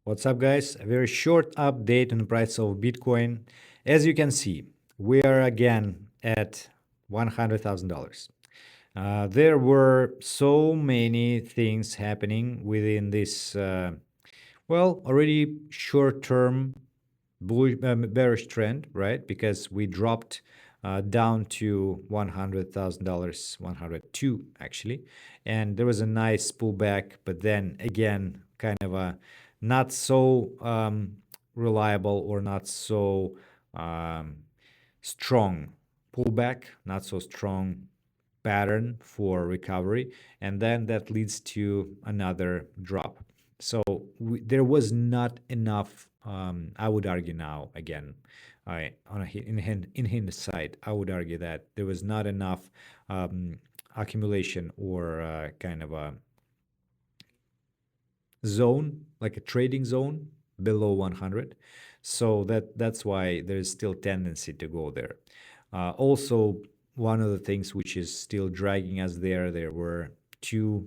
What's up, guys? A very short update on the price of Bitcoin. As you can see, we are again at $100,000. There were so many things happening within this, already short-term bearish trend, right? Because we dropped down to $100,000, 102 actually, and there was a nice pullback, but then again, kind of a not so reliable or not so strong pullback, not so strong pattern for recovery, and then that leads to another drop. So there was not enough. I would argue now again, in hindsight, I would argue that there was not enough accumulation or kind of a zone, like a trading zone below 100. So that's why there's still tendency to go there. Also, one of the things which is still dragging us there were two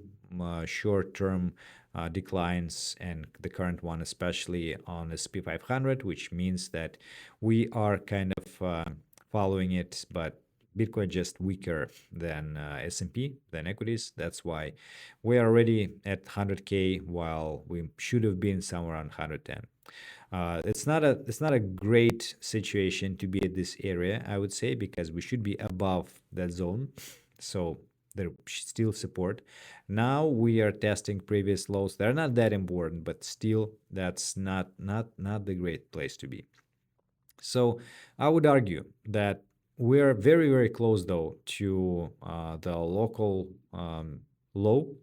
short-term declines, and the current one especially on SP 500, which means that we are kind of following it, but Bitcoin just weaker than S&P, than equities. That's why we are already at 100K while we should have been somewhere around 110. It's not a great situation to be at this area, I would say, because we should be above that zone. So there still support. Now we are testing previous lows. They're not that important, but still that's not the great place to be. So I would argue that we are very, very close, though, to the local low.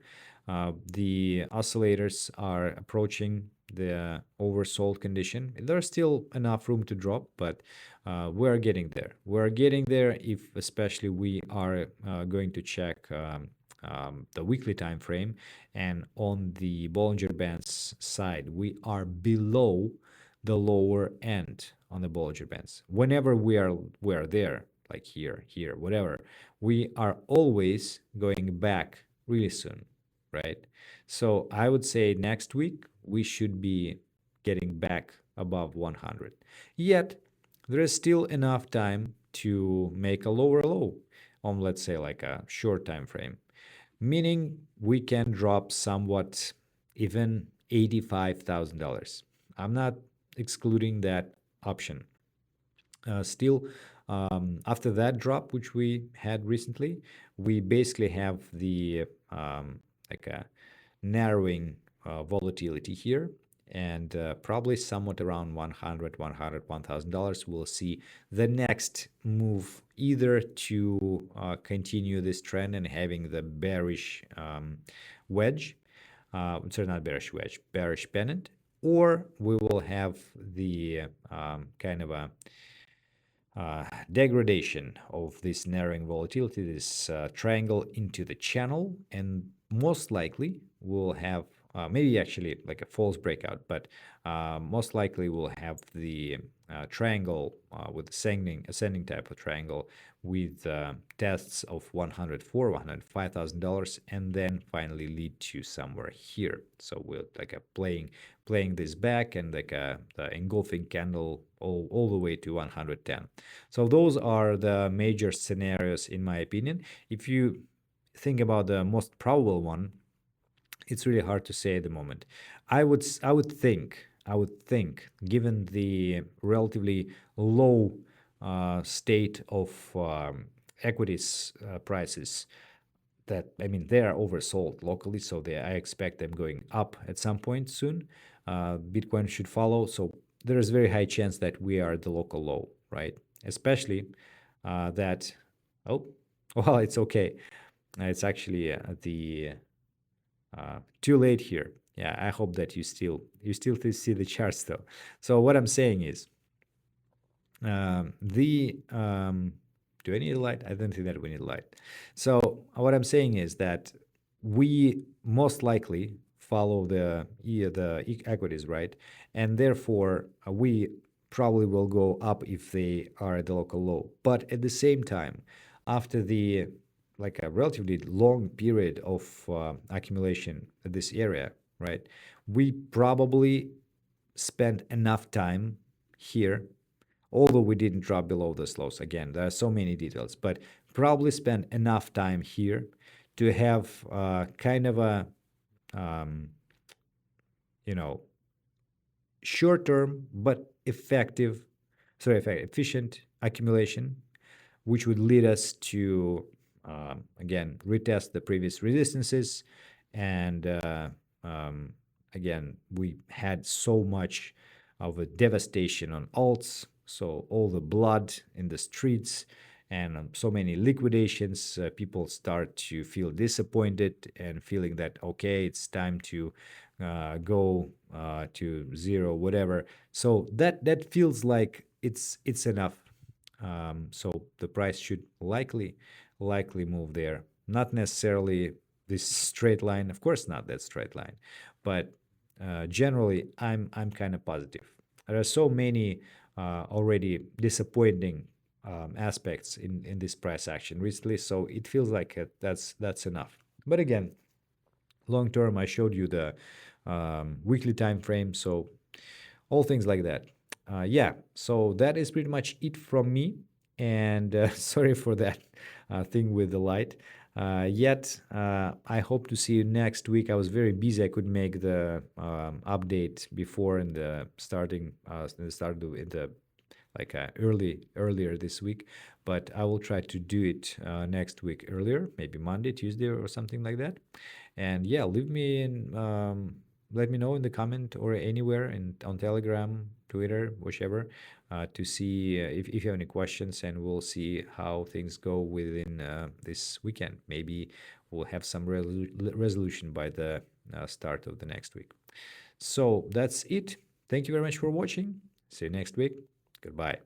The oscillators are approaching the oversold condition. There's still enough room to drop, but we're getting there. We're getting there if especially we are going to check the weekly time frame. And on the Bollinger Bands side, we are below the lower end on the Bollinger Bands. Whenever we're there, like here, whatever, we are always going back really soon, right? So I would say next week we should be getting back above 100. Yet there is still enough time to make a lower low on, let's say, like a short time frame, meaning we can drop somewhat, even $85,000. I'm not excluding that option. Still, after that drop, which we had recently, we basically have the like a narrowing volatility here, and probably somewhat around 100, $100,000, we'll see the next move, either to continue this trend and having the bearish wedge, sorry, not bearish wedge, bearish pennant, or we will have the kind of a degradation of this narrowing volatility, this triangle into the channel, and most likely we'll have maybe actually like a false breakout, but most likely we'll have the triangle with ascending type of triangle with tests of 104, $105,000, and then finally lead to somewhere here. So we're like a playing this back, and like the engulfing candle all the way to 110. So those are the major scenarios in my opinion. If you think about the most probable one, it's really hard to say at the moment. I would think, given the relatively low state of equities prices, that, I mean, they are oversold locally, so I expect them going up at some point soon. Bitcoin should follow, so there is very high chance that we are the local low, right? Especially that, oh, well, it's okay. It's actually the too late here. Yeah, I hope that you still see the charts though. So what I'm saying is, do I need a light? I don't think that we need a light. So what I'm saying is that we most likely follow the equities, right? And therefore we probably will go up if they are at the local low. But at the same time, after the like a relatively long period of accumulation at this area, right? We probably spent enough time here, although we didn't drop below this lows. Again, there are so many details, but probably spent enough time here to have kind of a um, you know, short term but efficient accumulation, which would lead us to again retest the previous resistances. And again, we had so much of a devastation on alts, so all the blood in the streets and so many liquidations. People start to feel disappointed and feeling that okay, it's time to go to zero, whatever. So that feels like it's enough. So the price should likely move there. Not necessarily this straight line, of course, not that straight line, but generally, I'm kind of positive. There are so many already disappointing aspects in this price action recently, so it feels like that's enough. But again, long term, I showed you the weekly time frame, so all things like that. Yeah, so that is pretty much it from me. And sorry for that thing with the light. Yet, I hope to see you next week. I was very busy. I couldn't make the update before in the starting, in the like earlier this week, but I will try to do it next week earlier, maybe Monday, Tuesday, or something like that. And yeah, leave me in. Let me know in the comment or anywhere on Telegram, Twitter, whichever, to see if you have any questions, and we'll see how things go within this weekend. Maybe we'll have some resolution by the start of the next week. So that's it. Thank you very much for watching. See you next week. Goodbye.